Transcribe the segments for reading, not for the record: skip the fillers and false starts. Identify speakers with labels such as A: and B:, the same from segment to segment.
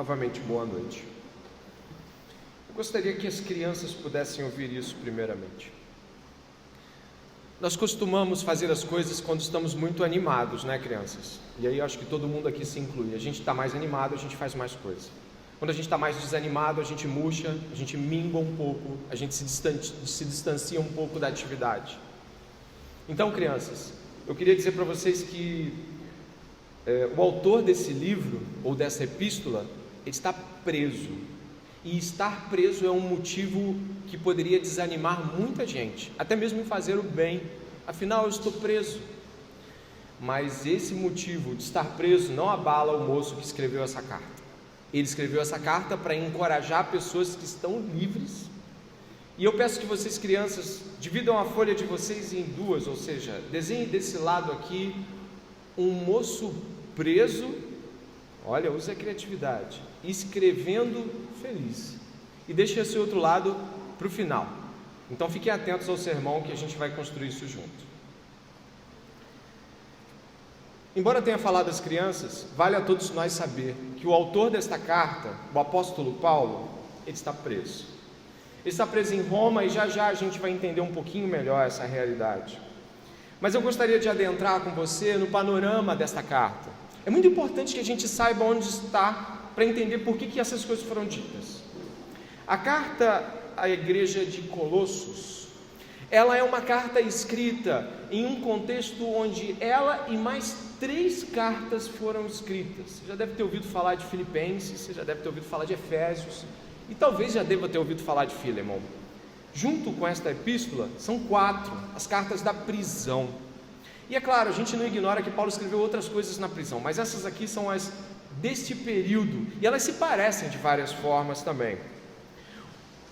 A: Novamente, boa noite. Eu gostaria que as crianças pudessem ouvir isso primeiramente. Nós costumamos fazer as coisas quando estamos muito animados, né, crianças? E aí eu acho que todo mundo aqui se inclui. A gente está mais animado, a gente faz mais coisa. Quando a gente está mais desanimado, a gente murcha, a gente mingua um pouco, a gente se distancia um pouco da atividade. Então, crianças, eu queria dizer para vocês que o autor desse livro, ou dessa epístola, ele está preso. E estar preso é um motivo que poderia desanimar muita gente, até mesmo em fazer o bem. Afinal, eu estou preso. Mas esse motivo de estar preso não abala o moço que escreveu essa carta. Ele escreveu essa carta para encorajar pessoas que estão livres. E eu peço que vocês, crianças, dividam a folha de vocês em duas, ou seja, desenhem desse lado aqui um moço preso, olha, use a criatividade, escrevendo feliz. E deixe esse outro lado para o final. Então fiquem atentos ao sermão que a gente vai construir isso junto. Embora tenha falado às crianças, vale a todos nós saber que o autor desta carta, o apóstolo Paulo, ele está preso. Ele está preso em Roma e já já a gente vai entender um pouquinho melhor essa realidade. Mas eu gostaria de adentrar com você no panorama desta carta. É muito importante que a gente saiba onde está para entender por que essas coisas foram ditas. A carta à igreja de Colossos, ela é uma carta escrita em um contexto onde ela e mais 3 cartas foram escritas. Você já deve ter ouvido falar de Filipenses, você já deve ter ouvido falar de Efésios, e talvez já deva ter ouvido falar de Filemão. Junto com esta epístola, são 4, as cartas da prisão. E é claro, a gente não ignora que Paulo escreveu outras coisas na prisão, mas essas aqui são as deste período, e elas se parecem de várias formas também.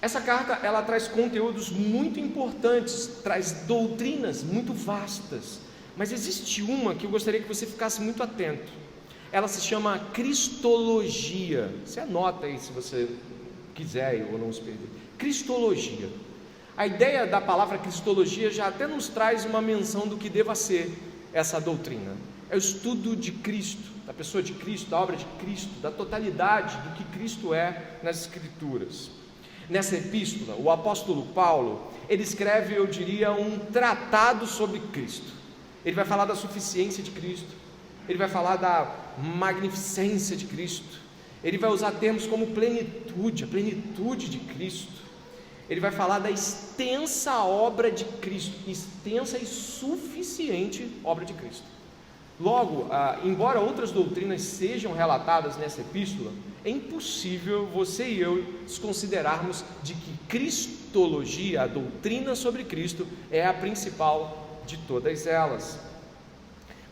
A: Essa carta, ela traz conteúdos muito importantes, traz doutrinas muito vastas, mas existe uma que eu gostaria que você ficasse muito atento. Ela se chama Cristologia. Você anota aí se você quiser ou não se perder. Cristologia. A ideia da palavra Cristologia já até nos traz uma menção do que deva ser essa doutrina. É o estudo de Cristo, da pessoa de Cristo, da obra de Cristo, da totalidade do que Cristo é nas Escrituras. Nessa epístola, o apóstolo Paulo, ele escreve, eu diria, um tratado sobre Cristo. Ele vai falar da suficiência de Cristo, ele vai falar da magnificência de Cristo, ele vai usar termos como plenitude, a plenitude de Cristo. Ele vai falar da extensa obra de Cristo, extensa e suficiente obra de Cristo. Logo, embora outras doutrinas sejam relatadas nessa epístola, é impossível você e eu desconsiderarmos de que cristologia, a doutrina sobre Cristo, é a principal de todas elas.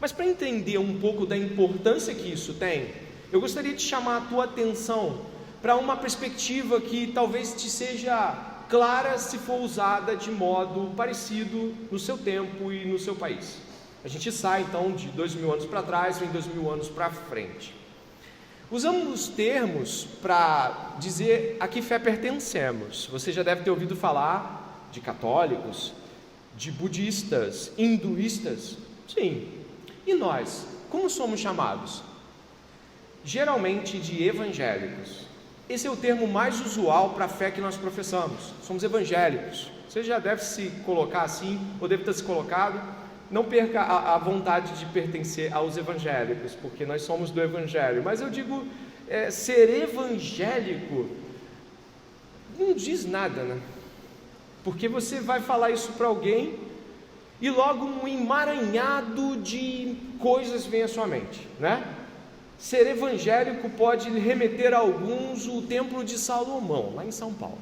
A: Mas para entender um pouco da importância que isso tem, eu gostaria de chamar a tua atenção para uma perspectiva que talvez te seja clara se for usada de modo parecido no seu tempo e no seu país. A gente sai então de 2000 anos para trás, vem 2000 anos para frente. Usamos termos para dizer a que fé pertencemos. Você já deve ter ouvido falar de católicos, de budistas, hinduístas. Sim. E nós, como somos chamados? Geralmente de evangélicos. Esse é o termo mais usual para a fé que nós professamos. Somos evangélicos. Você já deve se colocar assim, ou deve ter se colocado. Não perca a vontade de pertencer aos evangélicos, porque nós somos do evangelho. Mas eu digo, ser evangélico não diz nada, né? Porque você vai falar isso para alguém e logo um emaranhado de coisas vem à sua mente, né? Ser evangélico pode remeter a alguns o Templo de Salomão, lá em São Paulo.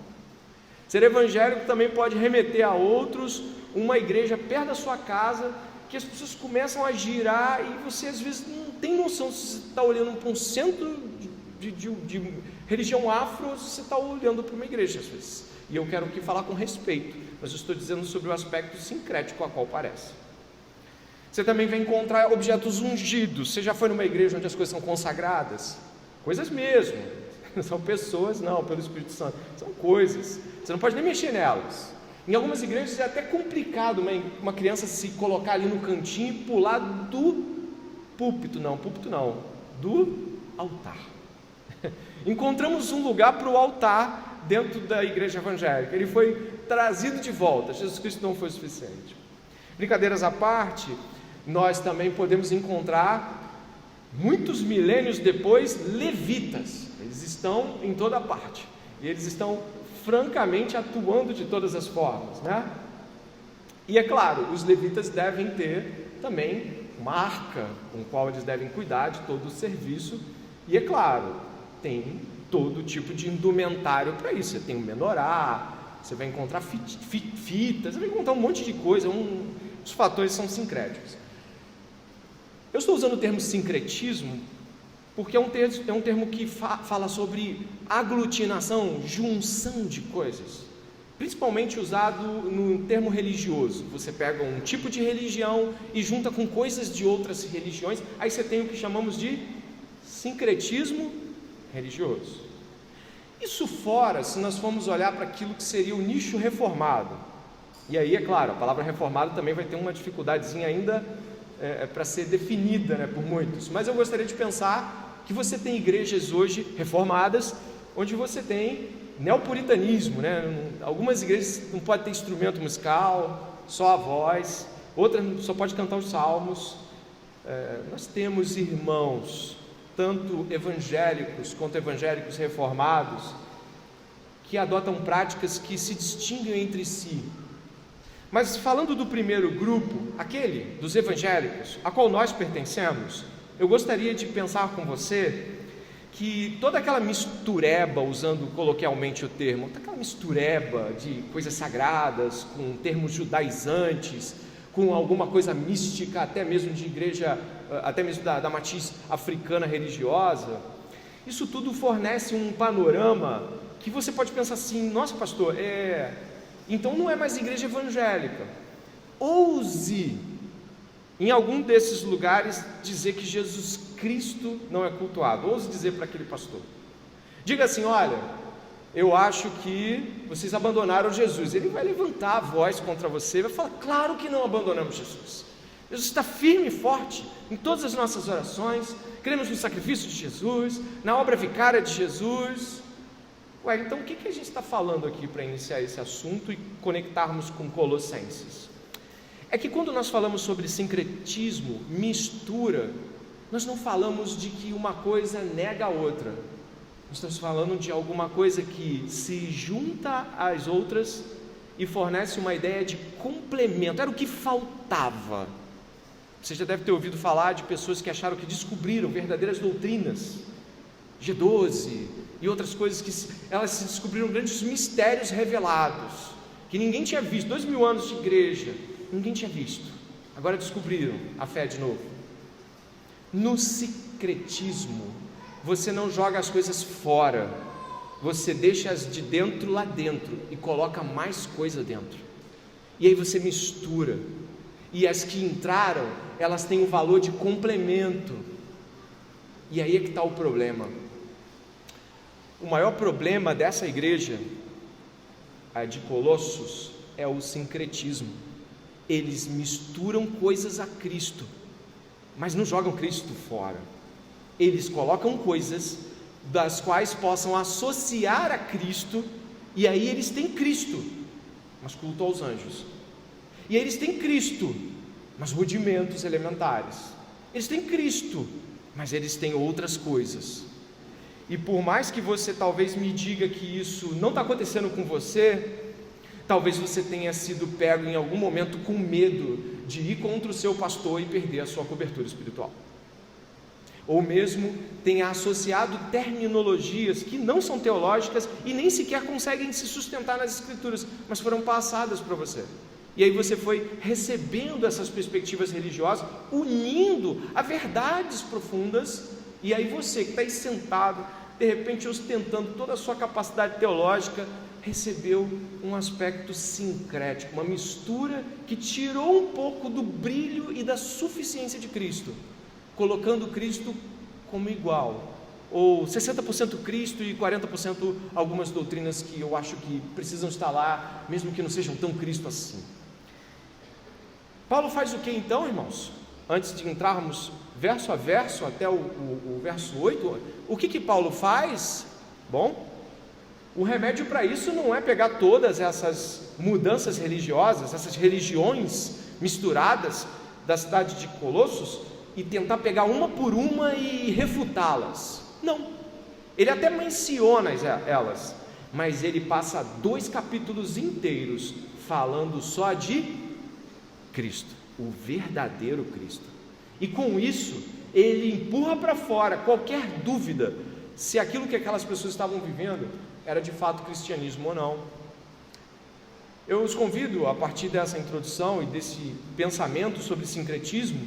A: Ser evangélico também pode remeter a outros uma igreja perto da sua casa, que as pessoas começam a girar e você às vezes não tem noção se você está olhando para um centro de religião afro ou se você está olhando para uma igreja às vezes. E eu quero aqui falar com respeito, mas eu estou dizendo sobre o aspecto sincrético a qual parece. Você também vai encontrar objetos ungidos. Você já foi numa igreja onde as coisas são consagradas? Coisas mesmo, não são pessoas não, pelo Espírito Santo, são coisas, você não pode nem mexer nelas. Em algumas igrejas é até complicado uma criança se colocar ali no cantinho e pular do púlpito não, do altar. Encontramos um lugar para o altar dentro da igreja evangélica. Ele foi trazido de volta. Jesus Cristo não foi suficiente. Brincadeiras à parte, nós também podemos encontrar, muitos milênios depois, levitas. Eles estão em toda parte. E eles estão francamente atuando de todas as formas, né? E é claro, os levitas devem ter também uma arca com a qual eles devem cuidar de todo o serviço. E é claro, tem todo tipo de indumentário para isso. Você tem o menorá, você vai encontrar fitas, você vai encontrar um monte de coisa. Os fatores são sincréticos. Eu estou usando o termo sincretismo porque é um termo que fala sobre aglutinação, junção de coisas, principalmente usado no termo religioso. Você pega um tipo de religião e junta com coisas de outras religiões, aí você tem o que chamamos de sincretismo religioso. Isso fora, se nós formos olhar para aquilo que seria o nicho reformado, e aí, é claro, a palavra reformado também vai ter uma dificuldadezinha ainda para ser definida, né, por muitos, mas eu gostaria de pensar que você tem igrejas hoje reformadas, onde você tem neopuritanismo, né? Algumas igrejas não podem ter instrumento musical, só a voz, outras só pode cantar os salmos. Nós temos irmãos, tanto evangélicos quanto evangélicos reformados, que adotam práticas que se distinguem entre si. Mas falando do primeiro grupo, aquele dos evangélicos, a qual nós pertencemos, eu gostaria de pensar com você que toda aquela mistureba, usando coloquialmente o termo, toda aquela mistureba de coisas sagradas, com termos judaizantes, com alguma coisa mística, até mesmo de igreja, até mesmo da matriz africana religiosa, isso tudo fornece um panorama que você pode pensar assim: nossa, pastor, então não é mais igreja evangélica. Ouse, em algum desses lugares, dizer que Jesus Cristo não é cultuado. Ouse dizer para aquele pastor. Diga assim: olha, eu acho que vocês abandonaram Jesus. Ele vai levantar a voz contra você e vai falar: claro que não abandonamos Jesus. Jesus está firme e forte em todas as nossas orações. Cremos no sacrifício de Jesus, na obra vicária de Jesus. Então o que a gente está falando aqui para iniciar esse assunto e conectarmos com Colossenses? É que quando nós falamos sobre sincretismo, mistura, nós não falamos de que uma coisa nega a outra. Nós estamos falando de alguma coisa que se junta às outras e fornece uma ideia de complemento. Era o que faltava. Você já deve ter ouvido falar de pessoas que acharam que descobriram verdadeiras doutrinas, G12 e outras coisas, que elas se descobriram grandes mistérios revelados, que ninguém tinha visto. 2000 anos de igreja, ninguém tinha visto. Agora descobriram a fé de novo. No sincretismo, você não joga as coisas fora, você deixa as de dentro lá dentro e coloca mais coisa dentro. E aí você mistura. E as que entraram, elas têm um valor de complemento. E aí é que está o problema. O maior problema dessa igreja, a de Colossos, é o sincretismo. Eles misturam coisas a Cristo, mas não jogam Cristo fora. Eles colocam coisas das quais possam associar a Cristo, e aí eles têm Cristo, mas culto aos anjos. E aí eles têm Cristo, mas rudimentos elementares. Eles têm Cristo, mas eles têm outras coisas. E por mais que você talvez me diga que isso não está acontecendo com você, talvez você tenha sido pego em algum momento com medo de ir contra o seu pastor e perder a sua cobertura espiritual. Ou mesmo tenha associado terminologias que não são teológicas e nem sequer conseguem se sustentar nas escrituras, mas foram passadas para você. E aí você foi recebendo essas perspectivas religiosas, unindo a verdades profundas, e aí você que está aí sentado, de repente ostentando toda a sua capacidade teológica, recebeu um aspecto sincrético, uma mistura que tirou um pouco do brilho e da suficiência de Cristo, colocando Cristo como igual, ou 60% Cristo e 40% algumas doutrinas que eu acho que precisam estar lá, mesmo que não sejam tão Cristo assim. Paulo faz o que então, irmãos? Antes de entrarmos verso a verso até o verso 8, o que Paulo faz? Bom, o remédio para isso não é pegar todas essas mudanças religiosas, essas religiões misturadas da cidade de Colossos e tentar pegar uma por uma e refutá-las. Não, ele até menciona elas, mas ele passa 2 capítulos inteiros falando só de Cristo, o verdadeiro Cristo. E com isso, ele empurra para fora qualquer dúvida se aquilo que aquelas pessoas estavam vivendo era de fato cristianismo ou não. Eu os convido, a partir dessa introdução e desse pensamento sobre sincretismo,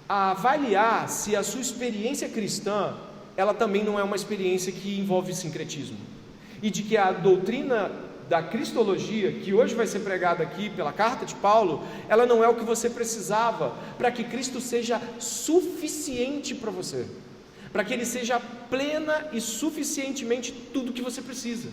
A: a avaliar se a sua experiência cristã, ela também não é uma experiência que envolve sincretismo, e de que a doutrina da cristologia, que hoje vai ser pregada aqui pela carta de Paulo, ela não é o que você precisava para que Cristo seja suficiente para você, para que Ele seja plena e suficientemente tudo que você precisa,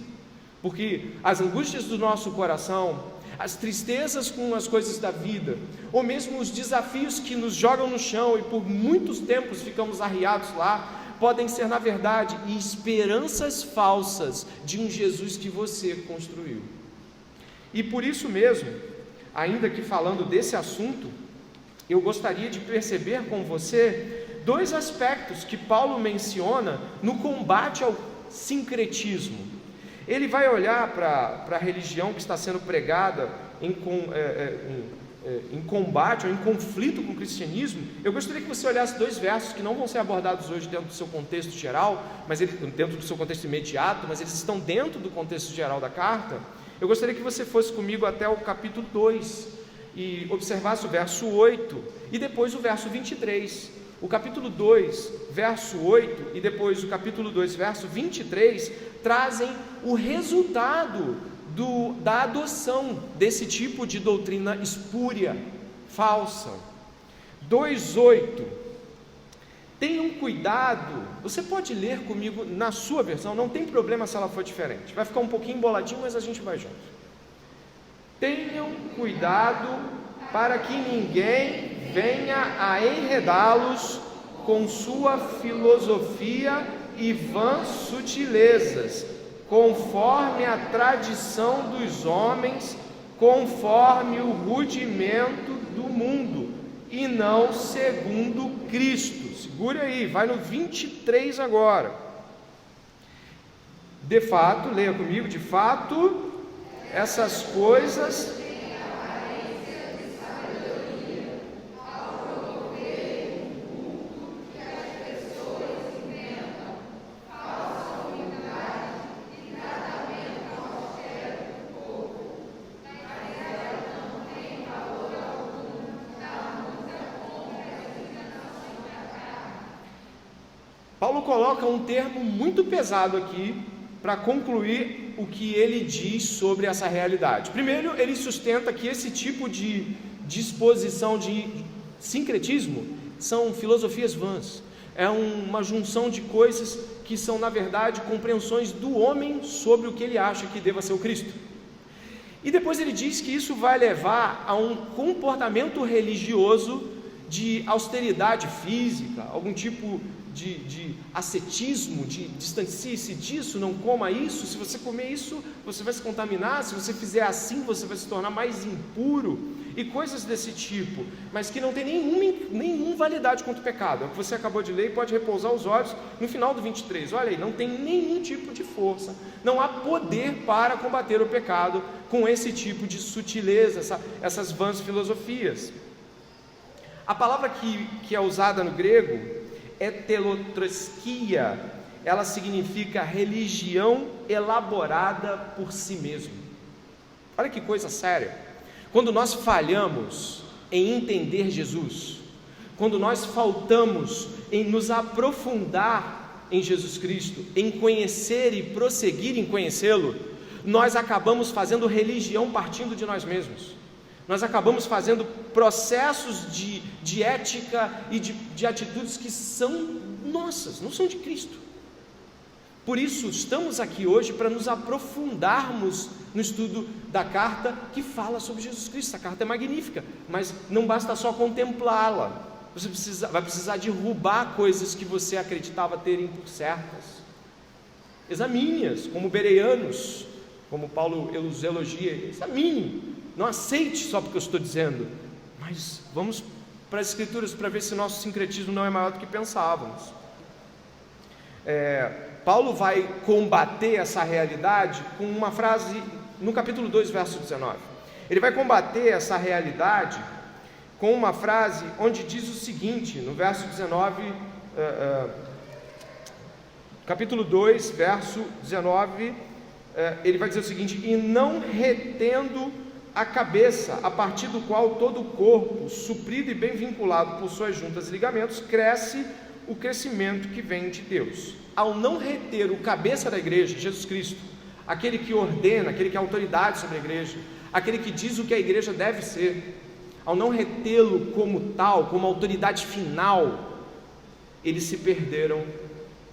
A: porque as angústias do nosso coração, as tristezas com as coisas da vida, ou mesmo os desafios que nos jogam no chão e por muitos tempos ficamos arriados lá, podem ser na verdade esperanças falsas de um Jesus que você construiu. E por isso mesmo, ainda que falando desse assunto, eu gostaria de perceber com você 2 aspectos que Paulo menciona no combate ao sincretismo. Ele vai olhar para a religião que está sendo pregada em combate ou em conflito com o cristianismo. Eu gostaria que você olhasse 2 versos que não vão ser abordados hoje dentro do seu contexto geral, dentro do seu contexto imediato, mas eles estão dentro do contexto geral da carta. Eu gostaria que você fosse comigo até o capítulo 2 e observasse o verso 8 e depois o verso 23. O capítulo 2, verso 8 e depois o capítulo 2, verso 23 trazem o resultado da adoção desse tipo de doutrina espúria, falsa. 2:8. Tenham cuidado, você pode ler comigo na sua versão, não tem problema se ela for diferente, vai ficar um pouquinho emboladinho, mas a gente vai junto. Tenham cuidado para que ninguém venha a enredá-los com sua filosofia e vãs sutilezas, conforme a tradição dos homens, conforme o rudimento do mundo, e não segundo Cristo. Segure aí, vai no 23 agora. De fato, leia comigo, de fato, essas coisas Paulo coloca um termo muito pesado aqui para concluir o que ele diz sobre essa realidade. Primeiro, ele sustenta que esse tipo de disposição de sincretismo são filosofias vãs, é uma junção de coisas que são na verdade compreensões do homem sobre o que ele acha que deva ser o Cristo. E depois ele diz que isso vai levar a um comportamento religioso de austeridade física, algum tipo de ascetismo, de distancie-se disso, não coma isso, se você comer isso, você vai se contaminar, se você fizer assim, você vai se tornar mais impuro, e coisas desse tipo, mas que não tem nenhuma validade contra o pecado. É o que você acabou de ler e pode repousar os olhos no final do 23, olha aí, não tem nenhum tipo de força, não há poder para combater o pecado com esse tipo de sutileza, essas vãs filosofias. A palavra que é usada no grego é telotreskia, ela significa religião elaborada por si mesmo. Olha que coisa séria. Quando nós falhamos em entender Jesus, quando nós faltamos em nos aprofundar em Jesus Cristo, em conhecer e prosseguir em conhecê-lo, nós acabamos fazendo religião partindo de nós mesmos. Nós acabamos fazendo processos de ética e de atitudes que são nossas, não são de Cristo. Por isso, estamos aqui hoje para nos aprofundarmos no estudo da carta que fala sobre Jesus Cristo. Essa carta é magnífica, mas não basta só contemplá-la. Você vai precisar derrubar coisas que você acreditava terem por certas. Examine-as, como bereanos, como Paulo os elogia. Examine, não aceite só porque eu estou dizendo, mas vamos para as Escrituras para ver se nosso sincretismo não é maior do que pensávamos. Paulo vai combater essa realidade com uma frase no capítulo 2, verso 19. Ele vai combater essa realidade com uma frase onde diz o seguinte, no verso 19, capítulo 2, verso 19, ele vai dizer o seguinte: e não retendo a cabeça, a partir do qual todo o corpo, suprido e bem vinculado por suas juntas e ligamentos, cresce o crescimento que vem de Deus. Ao não reter o cabeça da igreja, Jesus Cristo, aquele que ordena, aquele que é autoridade sobre a igreja, aquele que diz o que a igreja deve ser, ao não retê-lo como tal, como autoridade final, eles se perderam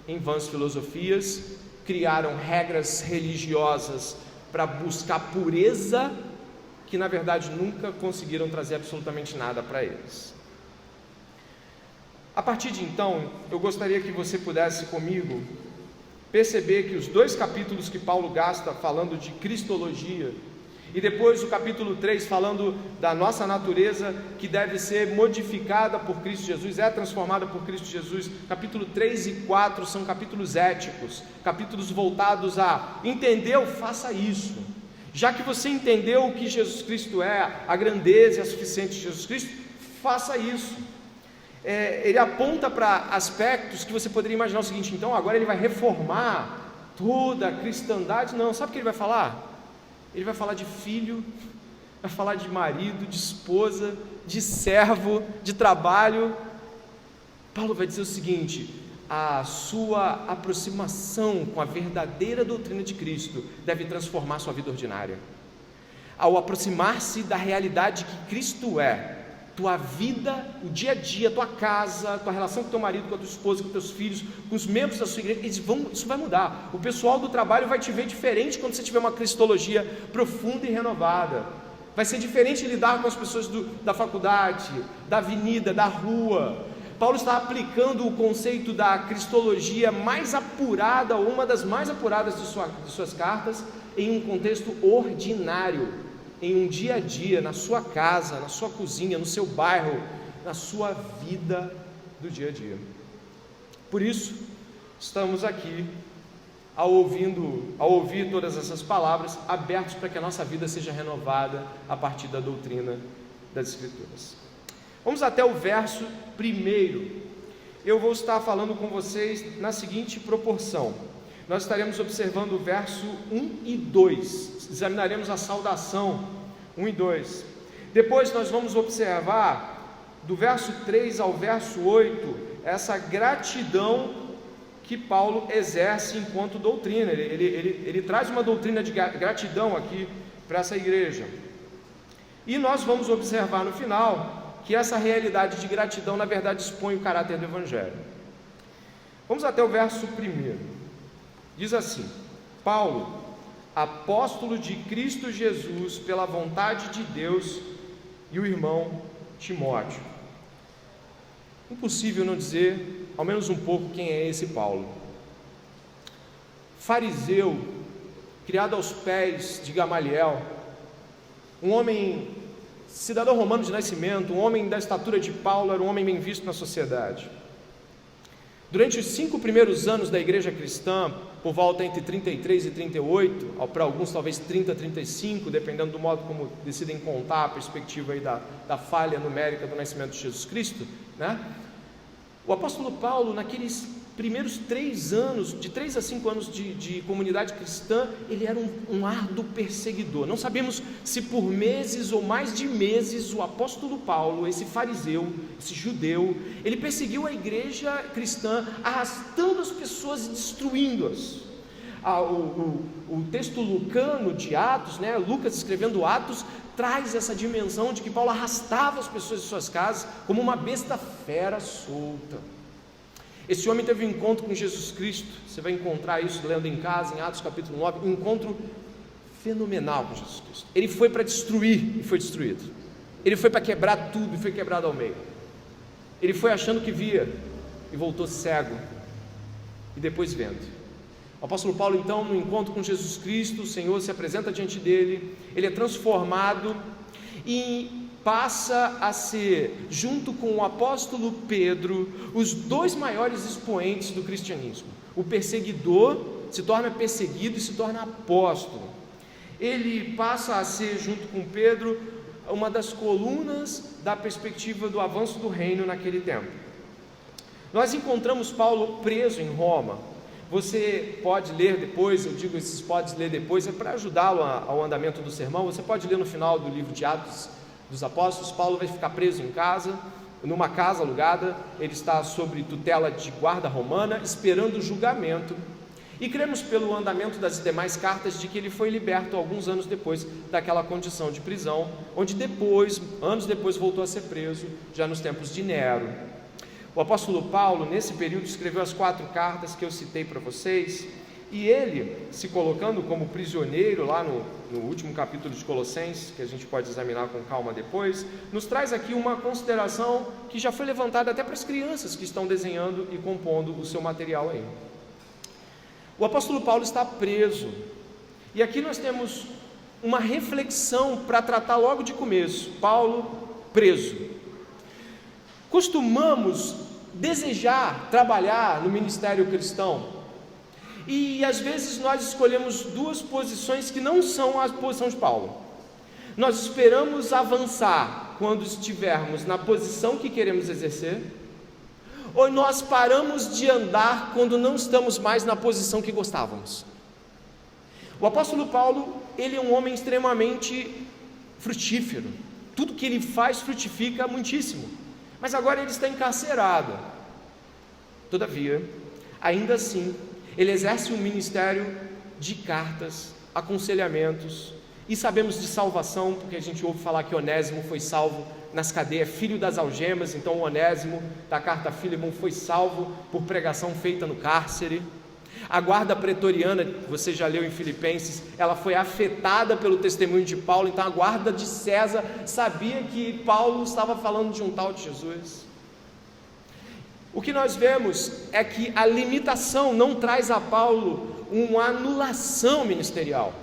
A: em vãs filosofias, criaram regras religiosas para buscar pureza, que na verdade nunca conseguiram trazer absolutamente nada para eles. A partir de então, eu gostaria que você pudesse comigo perceber que os 2 capítulos que Paulo gasta falando de cristologia, e depois o capítulo 3 falando da nossa natureza que deve ser modificada por Cristo Jesus, é transformada por Cristo Jesus. Capítulo 3 e 4 são capítulos éticos, capítulos voltados a entendeu, faça isso. Já que você entendeu o que Jesus Cristo é, a grandeza e a suficiência de Jesus Cristo, faça isso. Ele aponta para aspectos que você poderia imaginar o seguinte: então agora ele vai reformar toda a cristandade. Não, sabe o que ele vai falar? Ele vai falar de filho, vai falar de marido, de esposa, de servo, de trabalho. Paulo vai dizer o seguinte: a sua aproximação com a verdadeira doutrina de Cristo deve transformar a sua vida ordinária. Ao aproximar-se da realidade que Cristo é, tua vida, o dia a dia, tua casa, tua relação com teu marido, com a tua esposa, com teus filhos, com os membros da sua igreja, isso vai mudar. O pessoal do trabalho vai te ver diferente quando você tiver uma cristologia profunda e renovada. Vai ser diferente lidar com as pessoas da faculdade, da avenida, da rua. Paulo está aplicando o conceito da cristologia mais apurada, ou uma das mais apuradas de suas cartas, em um contexto ordinário, em um dia a dia, na sua casa, na sua cozinha, no seu bairro, na sua vida do dia a dia. Por isso, estamos aqui, ao ouvir todas essas palavras, abertos para que a nossa vida seja renovada a partir da doutrina das Escrituras. Vamos até o verso 1. Eu vou estar falando com vocês na seguinte proporção: nós estaremos observando o verso 1 e 2, examinaremos a saudação 1 e 2. Depois nós vamos observar do verso 3 ao verso 8 essa gratidão que Paulo exerce enquanto doutrina. Ele traz uma doutrina de gratidão aqui para essa igreja. E nós vamos observar no final que essa realidade de gratidão na verdade expõe o caráter do Evangelho. Vamos até o verso 1. Diz assim: Paulo, apóstolo de Cristo Jesus pela vontade de Deus, e o irmão Timóteo. Impossível não dizer, ao menos um pouco, quem é esse Paulo. Fariseu, criado aos pés de Gamaliel, um homem, cidadão romano de nascimento, um homem da estatura de Paulo, era um homem bem visto na sociedade. Durante os 5 primeiros anos da igreja cristã, por volta entre 33 e 38, para alguns talvez 30 a 35, dependendo do modo como decidem contar a perspectiva aí da falha numérica do nascimento de Jesus Cristo, né? O apóstolo Paulo, naqueles primeiros 3 anos, de 3 a 5 anos de comunidade cristã, ele era um árduo perseguidor. Não sabemos se por meses ou mais de meses o apóstolo Paulo, esse fariseu, esse judeu, ele perseguiu a igreja cristã, arrastando as pessoas e destruindo-as. O texto lucano de Atos, né, Lucas escrevendo Atos, traz essa dimensão de que Paulo arrastava as pessoas de suas casas como uma besta fera solta. Esse homem teve um encontro com Jesus Cristo. Você vai encontrar isso lendo em casa, em Atos capítulo 9, um encontro fenomenal com Jesus Cristo. Ele foi para destruir e foi destruído. Ele foi para quebrar tudo e foi quebrado ao meio. Ele foi achando que via e voltou cego e depois vendo. O apóstolo Paulo, então, no encontro com Jesus Cristo, o Senhor se apresenta diante dele, ele é transformado e passa a ser, junto com o apóstolo Pedro, os dois maiores expoentes do cristianismo. O perseguidor se torna perseguido e se torna apóstolo. Ele passa a ser, junto com Pedro, uma das colunas da perspectiva do avanço do reino naquele tempo. Nós encontramos Paulo preso em Roma. Você pode ler depois, eu digo esses pode ler depois, é para ajudá-lo ao andamento do sermão. Você pode ler no final do livro de Atos dos Apóstolos. Paulo vai ficar preso em casa, numa casa alugada. Ele está sob tutela de guarda romana, esperando o julgamento. E cremos pelo andamento das demais cartas de que ele foi liberto alguns anos depois daquela condição de prisão, onde depois, anos depois, voltou a ser preso, já nos tempos de Nero. O apóstolo Paulo, nesse período, escreveu as 4 cartas que eu citei para vocês, e ele, se colocando como prisioneiro lá no último capítulo de Colossenses, que a gente pode examinar com calma depois, nos traz aqui uma consideração que já foi levantada até para as crianças que estão desenhando e compondo o seu material aí. O apóstolo Paulo está preso, e aqui nós temos uma reflexão para tratar logo de começo. Paulo preso. Costumamos desejar trabalhar no ministério cristão, e às vezes nós escolhemos 2 posições que não são a posição de Paulo. Nós esperamos avançar quando estivermos na posição que queremos exercer, ou nós paramos de andar quando não estamos mais na posição que gostávamos. O apóstolo Paulo, ele é um homem extremamente frutífero, tudo que ele faz frutifica muitíssimo, mas agora ele está encarcerado. Todavia, ainda assim, ele exerce um ministério de cartas, aconselhamentos, e sabemos de salvação, porque a gente ouve falar que Onésimo foi salvo nas cadeias, filho das algemas. Então o Onésimo, da carta a Filemon, foi salvo por pregação feita no cárcere. A guarda pretoriana, você já leu em Filipenses, ela foi afetada pelo testemunho de Paulo. Então a guarda de César sabia que Paulo estava falando de um tal de Jesus. O que nós vemos é que a limitação não traz a Paulo uma anulação ministerial.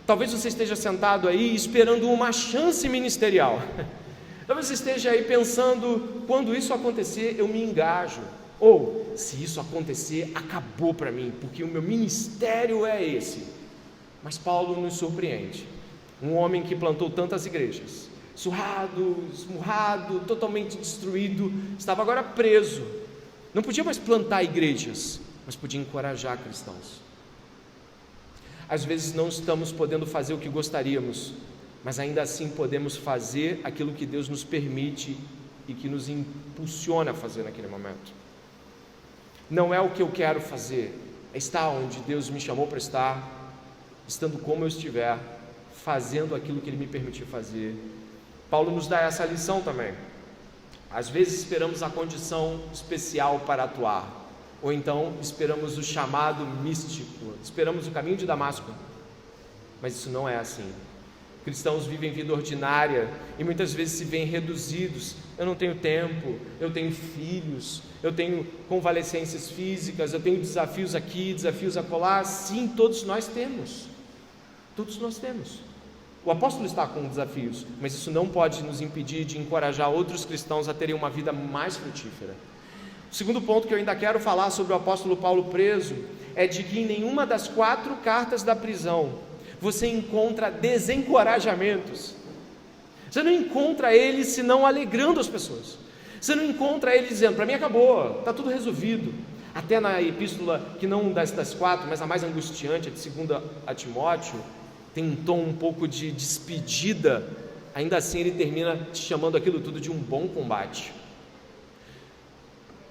A: Talvez você esteja sentado aí esperando uma chance ministerial. Talvez você esteja aí pensando, quando isso acontecer, eu me engajo. Ou, se isso acontecer, acabou para mim, porque o meu ministério é esse. Mas Paulo nos surpreende. Um homem que plantou tantas igrejas, surrado, esmurrado, totalmente destruído, estava agora preso. Não podia mais plantar igrejas, mas podia encorajar cristãos. Às vezes não estamos podendo fazer o que gostaríamos, mas ainda assim podemos fazer aquilo que Deus nos permite e que nos impulsiona a fazer naquele momento. Não é o que eu quero fazer, é estar onde Deus me chamou para estar, estando como eu estiver, fazendo aquilo que Ele me permitiu fazer. Paulo nos dá essa lição também. Às vezes esperamos a condição especial para atuar, ou então esperamos o chamado místico, esperamos o caminho de Damasco, mas isso não é assim. Cristãos vivem vida ordinária e muitas vezes se veem reduzidos. Eu não tenho tempo, eu tenho filhos, eu tenho convalescências físicas, eu tenho desafios aqui, desafios acolá. Sim, todos nós temos, todos nós temos. O apóstolo está com desafios, mas isso não pode nos impedir de encorajar outros cristãos a terem uma vida mais frutífera. O segundo ponto que eu ainda quero falar sobre o apóstolo Paulo preso é de que em nenhuma das 4 cartas da prisão você encontra desencorajamentos. Você não encontra ele senão alegrando as pessoas. Você não encontra ele dizendo, para mim acabou, está tudo resolvido. Até na epístola, que não das 4, mas a mais angustiante, a de 2 a Timóteo, tem um tom um pouco de despedida. Ainda assim ele termina chamando aquilo tudo de um bom combate.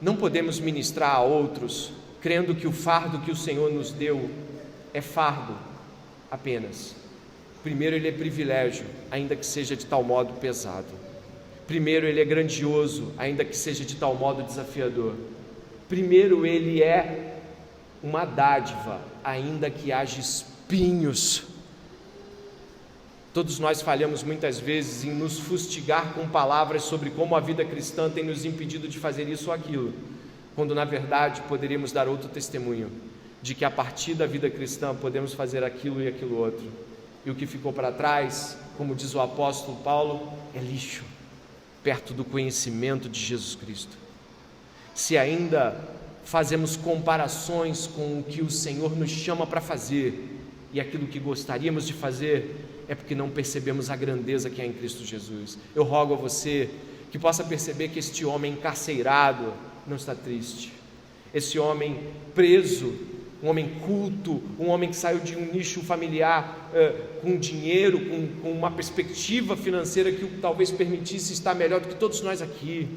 A: Não podemos ministrar a outros crendo que o fardo que o Senhor nos deu é fardo apenas. Primeiro, ele é privilégio, ainda que seja de tal modo pesado. Primeiro, ele é grandioso, ainda que seja de tal modo desafiador. Primeiro, ele é uma dádiva, ainda que haja espinhos. Todos nós falhamos muitas vezes em nos fustigar com palavras sobre como a vida cristã tem nos impedido de fazer isso ou aquilo, quando na verdade poderíamos dar outro testemunho de que a partir da vida cristã podemos fazer aquilo e aquilo outro. E o que ficou para trás, como diz o apóstolo Paulo, é lixo, perto do conhecimento de Jesus Cristo. Se ainda fazemos comparações com o que o Senhor nos chama para fazer e aquilo que gostaríamos de fazer, é porque não percebemos a grandeza que há em Cristo Jesus. Eu rogo a você que possa perceber que este homem encarcerado não está triste. Esse homem preso, um homem culto, um homem que saiu de um nicho familiar com dinheiro, com uma perspectiva financeira que talvez permitisse estar melhor do que todos nós aqui.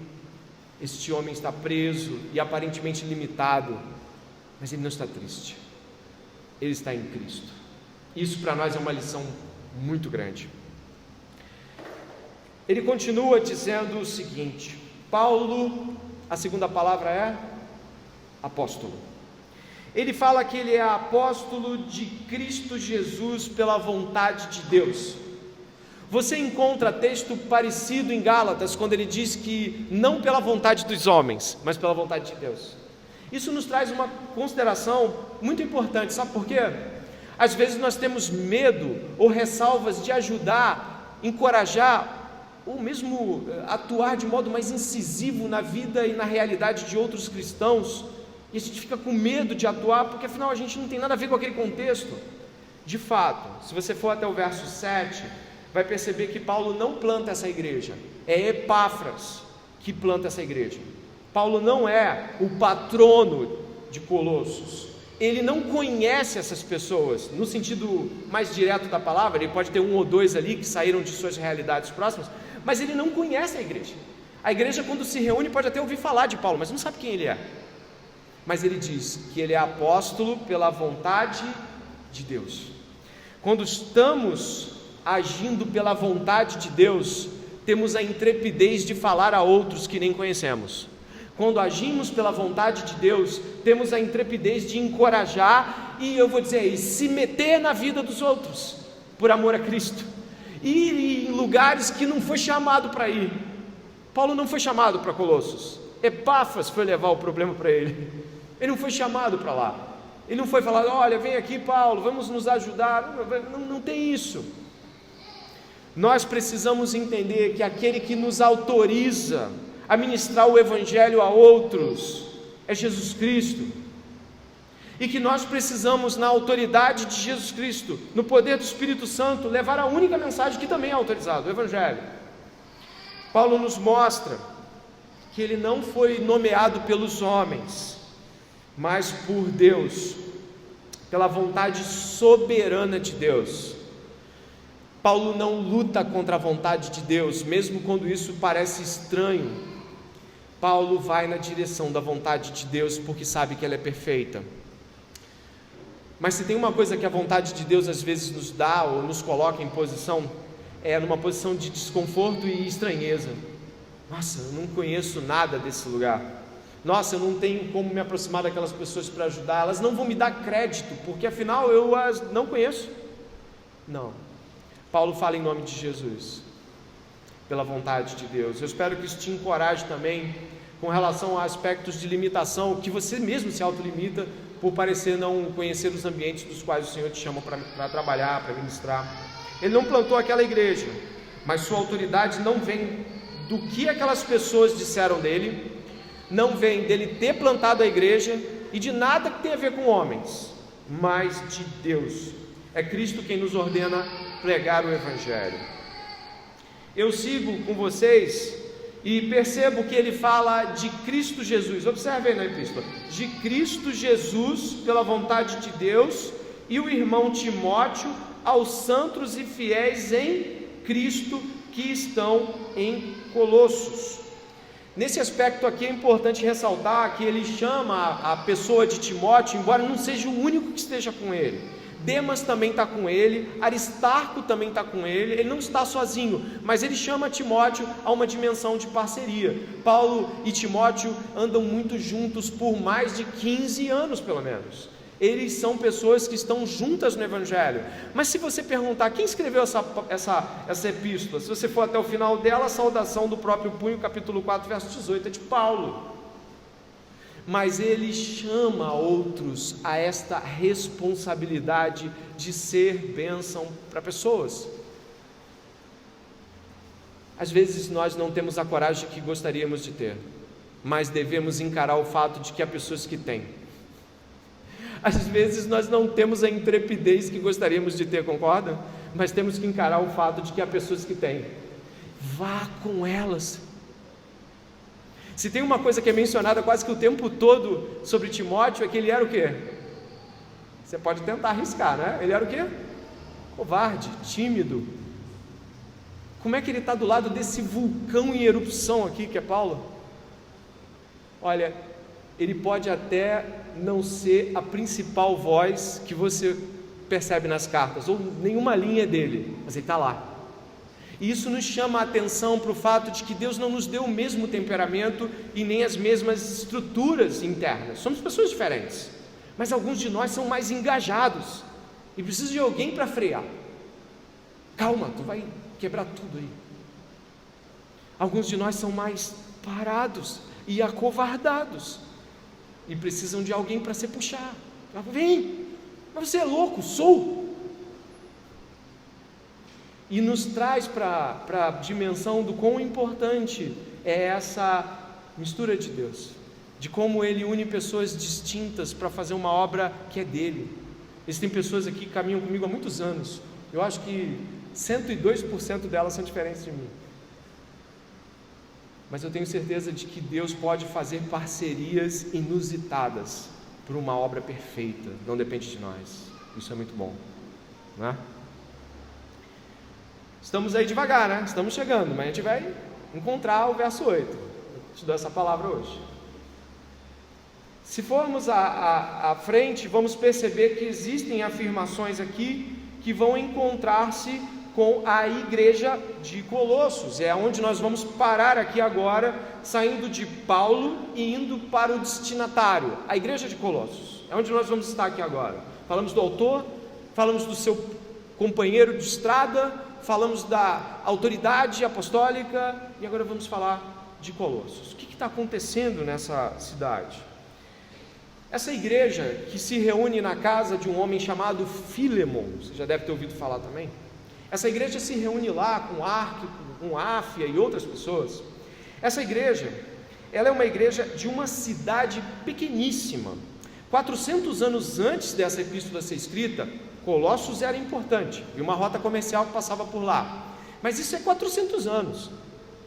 A: Este homem está preso e aparentemente limitado, mas ele não está triste. Ele está em Cristo. Isso para nós é uma lição muito grande. Ele continua dizendo o seguinte: Paulo, a segunda palavra é apóstolo. Ele fala que ele é apóstolo de Cristo Jesus pela vontade de Deus. Você encontra texto parecido em Gálatas, quando ele diz que não pela vontade dos homens, mas pela vontade de Deus. Isso nos traz uma consideração muito importante, sabe por quê? Às vezes nós temos medo ou ressalvas de ajudar, encorajar, ou mesmo atuar de modo mais incisivo na vida e na realidade de outros cristãos, e a gente fica com medo de atuar, porque afinal a gente não tem nada a ver com aquele contexto. De fato, se você for até o verso 7, vai perceber que Paulo não planta essa igreja, é Epáfras que planta essa igreja. Paulo não é o patrono de Colossos, ele não conhece essas pessoas, no sentido mais direto da palavra. Ele pode ter um ou dois ali que saíram de suas realidades próximas, mas ele não conhece a igreja. A igreja, quando se reúne, pode até ouvir falar de Paulo, mas não sabe quem ele é. Mas ele diz que ele é apóstolo pela vontade de Deus. Quando estamos agindo pela vontade de Deus, temos a intrepidez de falar a outros que nem conhecemos. Quando agimos pela vontade de Deus, temos a intrepidez de encorajar e, eu vou dizer aí, se meter na vida dos outros, por amor a Cristo, ir em lugares que não foi chamado para ir. Paulo não foi chamado para Colossos, Epáfras foi levar o problema para ele. Ele não foi chamado para lá, ele não foi falar: olha, vem aqui Paulo, vamos nos ajudar. Não tem isso. Nós precisamos entender que aquele que nos autoriza a ministrar o Evangelho a outros é Jesus Cristo, e que nós precisamos, na autoridade de Jesus Cristo, no poder do Espírito Santo, levar a única mensagem que também é autorizada, o Evangelho. Paulo nos mostra que ele não foi nomeado pelos homens, mas por Deus, pela vontade soberana de Deus. Paulo não luta contra a vontade de Deus, mesmo quando isso parece estranho. Paulo vai na direção da vontade de Deus, porque sabe que ela é perfeita. Mas se tem uma coisa que a vontade de Deus às vezes nos dá, ou nos coloca em posição, é numa posição de desconforto e estranheza. Nossa, eu não conheço nada desse lugar. Nossa, eu não tenho como me aproximar daquelas pessoas para ajudar, elas não vão me dar crédito, porque afinal eu as não conheço. Não. Paulo fala em nome de Jesus, pela vontade de Deus. Eu espero que isso te encoraje também com relação a aspectos de limitação, que você mesmo se autolimita por parecer não conhecer os ambientes dos quais o Senhor te chama para trabalhar, para ministrar. Ele não plantou aquela igreja, mas sua autoridade não vem do que aquelas pessoas disseram dele, não vem dele ter plantado a igreja e de nada que tenha a ver com homens, mas de Deus. É Cristo quem nos ordena pregar o Evangelho. Eu sigo com vocês e percebo que ele fala de Cristo Jesus. Observe aí na epístola: de Cristo Jesus pela vontade de Deus, e o irmão Timóteo aos santos e fiéis em Cristo que estão em Colossos. Nesse aspecto aqui é importante ressaltar que ele chama a pessoa de Timóteo, embora não seja o único que esteja com ele. Demas também está com ele, Aristarco também está com ele não está sozinho, mas ele chama Timóteo a uma dimensão de parceria. Paulo e Timóteo andam muito juntos por mais de 15 anos pelo menos. Eles são pessoas que estão juntas no Evangelho. Mas se você perguntar quem escreveu essa epístola, se você for até o final dela, a saudação do próprio punho, capítulo 4, verso 18, é de Paulo. Mas ele chama outros a esta responsabilidade de ser bênção para pessoas. Às vezes nós não temos a coragem que gostaríamos de ter, mas devemos encarar o fato de que há pessoas que têm. Às vezes nós não temos a intrepidez que gostaríamos de ter, concorda? Mas temos que encarar o fato de que há pessoas que têm. Vá com elas. Se tem uma coisa que é mencionada quase que o tempo todo sobre Timóteo, é que ele era o quê? Você pode tentar arriscar, né? Ele era o quê? Covarde, tímido. Como é que ele está do lado desse vulcão em erupção aqui, que é Paulo? Olha, ele pode até não ser a principal voz que você percebe nas cartas, ou nenhuma linha dele, mas ele está lá. E isso nos chama a atenção para o fato de que Deus não nos deu o mesmo temperamento e nem as mesmas estruturas internas. Somos pessoas diferentes, mas alguns de nós são mais engajados e precisam de alguém para frear. Calma, tu vai quebrar tudo aí. Alguns de nós são mais parados e acovardados e precisam de alguém para se puxar. Vem, mas você é louco, sou. E nos traz para a dimensão do quão importante é essa mistura de Deus, de como Ele une pessoas distintas para fazer uma obra que é dele. Existem pessoas aqui que caminham comigo há muitos anos, eu acho que 102% delas são diferentes de mim, mas eu tenho certeza de que Deus pode fazer parcerias inusitadas por uma obra perfeita, não depende de nós. Isso é muito bom, não é? Estamos aí devagar, né? Estamos chegando, mas a gente vai encontrar o verso 8. Eu te dou essa palavra hoje. Se formos à frente, vamos perceber que existem afirmações aqui que vão encontrar-se com a igreja de Colossos. É onde nós vamos parar aqui agora, saindo de Paulo e indo para o destinatário, a igreja de Colossos. É onde nós vamos estar aqui agora. Falamos do autor, falamos do seu companheiro de estrada, falamos da autoridade apostólica e agora vamos falar de Colossos. O que está acontecendo nessa cidade? Essa igreja que se reúne na casa de um homem chamado Filemon, você já deve ter ouvido falar também. Essa igreja se reúne lá com Arquipo, com Áfia e outras pessoas. Essa igreja, ela é uma igreja de uma cidade pequeníssima. 400 anos antes dessa epístola ser escrita, Colossos era importante, e uma rota comercial que passava por lá. Mas isso é 400 anos.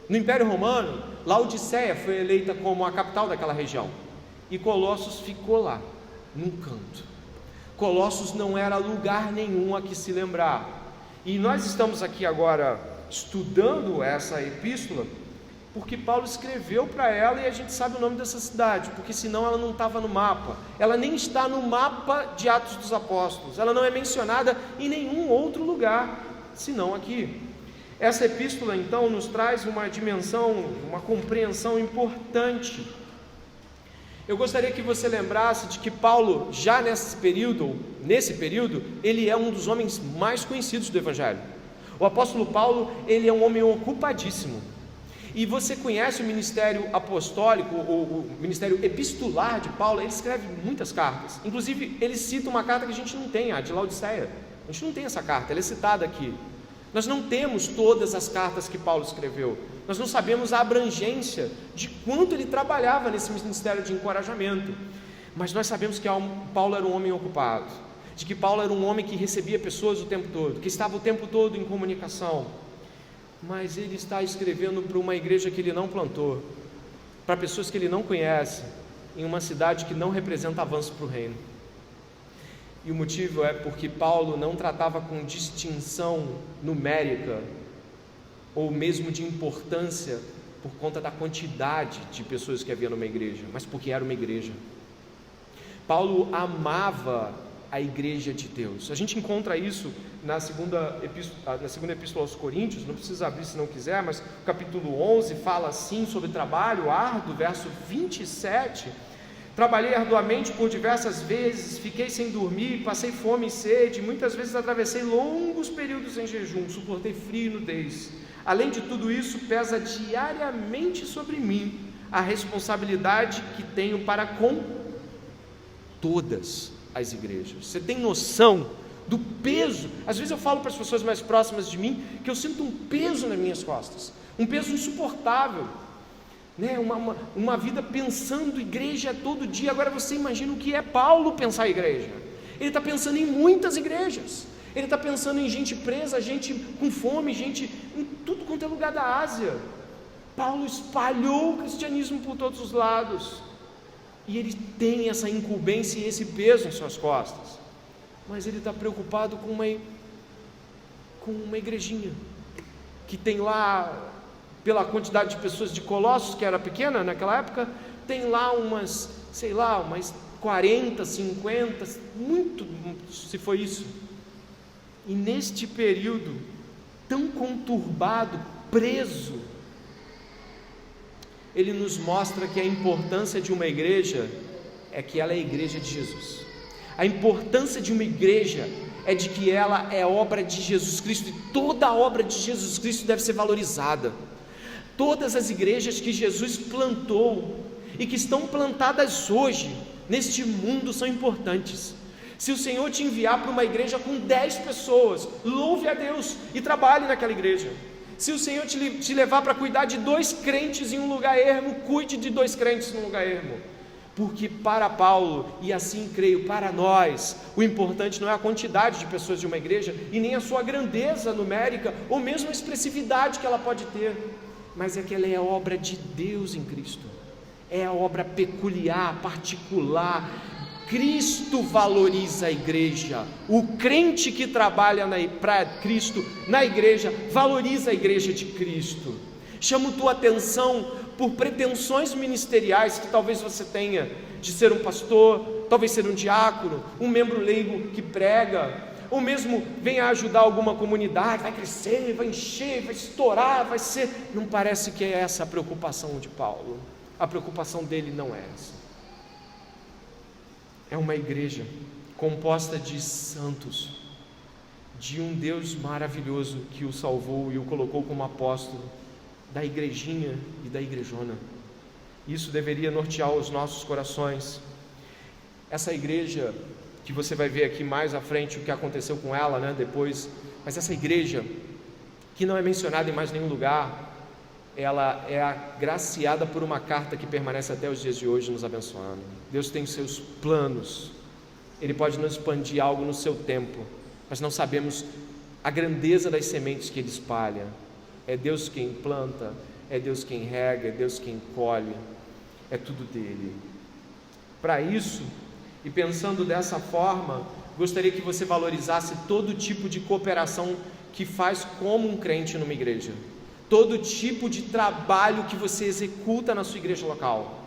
A: No Império Romano, Laodiceia foi eleita como a capital daquela região, e Colossos ficou lá, num canto. Colossos não era lugar nenhum a que se lembrar. E nós estamos aqui agora estudando essa epístola, porque Paulo escreveu para ela e a gente sabe o nome dessa cidade, porque senão ela não estava no mapa. Ela nem está no mapa de Atos dos Apóstolos, ela não é mencionada em nenhum outro lugar, senão aqui. Essa epístola então nos traz uma dimensão, uma compreensão importante. Eu gostaria que você lembrasse de que Paulo, já nesse período, ele é um dos homens mais conhecidos do Evangelho. O apóstolo Paulo, ele é um homem ocupadíssimo. E você conhece o ministério apostólico, o ministério epistolar de Paulo. Ele escreve muitas cartas, inclusive ele cita uma carta que a gente não tem, a de Laodiceia. A gente não tem essa carta, ela é citada aqui. Nós não temos todas as cartas que Paulo escreveu, nós não sabemos a abrangência de quanto ele trabalhava nesse ministério de encorajamento, mas nós sabemos que Paulo era um homem ocupado, de que Paulo era um homem que recebia pessoas o tempo todo, que estava o tempo todo em comunicação. Mas ele está escrevendo para uma igreja que ele não plantou, para pessoas que ele não conhece, em uma cidade que não representa avanço para o reino. E o motivo é porque Paulo não tratava com distinção numérica, ou mesmo de importância, por conta da quantidade de pessoas que havia numa igreja, mas porque era uma igreja. Paulo amava a igreja de Deus. A gente encontra isso na segunda epístola aos Coríntios, não precisa abrir se não quiser, mas o capítulo 11 fala assim sobre trabalho árduo, verso 27, Trabalhei arduamente por diversas vezes, fiquei sem dormir, passei fome e sede, muitas vezes atravessei longos períodos em jejum, suportei frio e nudez. Além de tudo isso, pesa diariamente sobre mim a responsabilidade que tenho para com todas as igrejas. Você tem noção do peso? Às vezes eu falo para as pessoas mais próximas de mim que eu sinto um peso nas minhas costas, um peso insuportável, né? Uma vida pensando igreja todo dia. Agora você imagina o que é Paulo pensar igreja. Ele está pensando em muitas igrejas, ele está pensando em gente presa, gente com fome, gente em tudo quanto é lugar da Ásia. Paulo espalhou o cristianismo por todos os lados, e ele tem essa incumbência e esse peso em suas costas, mas ele está preocupado com uma igrejinha, que tem lá, pela quantidade de pessoas de Colossos, que era pequena naquela época, tem lá umas 40, 50, muito, se foi isso. E neste período tão conturbado, preso, ele nos mostra que a importância de uma igreja é que ela é a igreja de Jesus. A importância de uma igreja é de que ela é obra de Jesus Cristo, e toda a obra de Jesus Cristo deve ser valorizada. Todas as igrejas que Jesus plantou e que estão plantadas hoje neste mundo são importantes. Se o Senhor te enviar para uma igreja com 10 pessoas, louve a Deus e trabalhe naquela igreja. Se o Senhor te levar para cuidar de 2 crentes em um lugar ermo, cuide de 2 crentes num lugar ermo. Porque para Paulo, e assim creio para nós, o importante não é a quantidade de pessoas de uma igreja, e nem a sua grandeza numérica, ou mesmo a expressividade que ela pode ter, mas é que ela é a obra de Deus em Cristo, é a obra peculiar, particular. Cristo valoriza a igreja. O crente que trabalha para Cristo na igreja valoriza a igreja de Cristo. Chamo tua atenção por pretensões ministeriais que talvez você tenha, de ser um pastor, talvez ser um diácono, um membro leigo que prega, ou mesmo venha ajudar alguma comunidade, vai crescer, vai encher, vai estourar, vai ser. Não parece que é essa a preocupação de Paulo. A preocupação dele não é essa. É uma igreja composta de santos, de um Deus maravilhoso que o salvou e o colocou como apóstolo da igrejinha e da igrejona. Isso deveria nortear os nossos corações. Essa igreja que você vai ver aqui mais à frente o que aconteceu com ela, né, depois, mas essa igreja que não é mencionada em mais nenhum lugar, ela é agraciada por uma carta que permanece até os dias de hoje nos abençoando. Deus tem os seus planos, Ele pode nos expandir algo no seu tempo, mas não sabemos a grandeza das sementes que Ele espalha. É Deus quem planta, é Deus quem rega, é Deus quem colhe, é tudo dele. Para isso, e pensando dessa forma, gostaria que você valorizasse todo tipo de cooperação que faz como um crente numa igreja, todo tipo de trabalho que você executa na sua igreja local,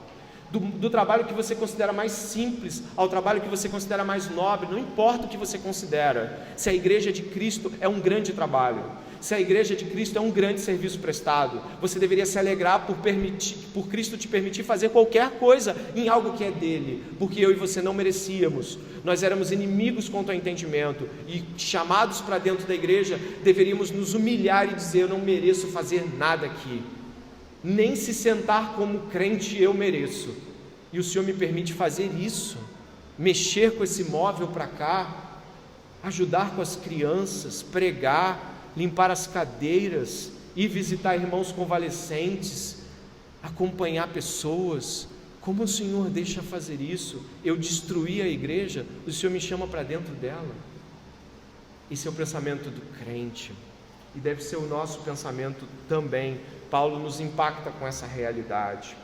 A: do trabalho que você considera mais simples ao trabalho que você considera mais nobre, não importa o que você considera. Se a igreja de Cristo é um grande trabalho, se a igreja de Cristo é um grande serviço prestado, você deveria se alegrar por Cristo te permitir fazer qualquer coisa em algo que é dele, porque eu e você não merecíamos, nós éramos inimigos quanto ao entendimento, e chamados para dentro da igreja, deveríamos nos humilhar e dizer: eu não mereço fazer nada aqui, nem se sentar como crente eu mereço, e o Senhor me permite fazer isso, mexer com esse móvel para cá, ajudar com as crianças, pregar, limpar as cadeiras, ir visitar irmãos convalescentes, acompanhar pessoas. Como o Senhor deixa fazer isso? Eu destruí a igreja, o Senhor me chama para dentro dela. Esse é o pensamento do crente, e deve ser o nosso pensamento também. Paulo nos impacta com essa realidade.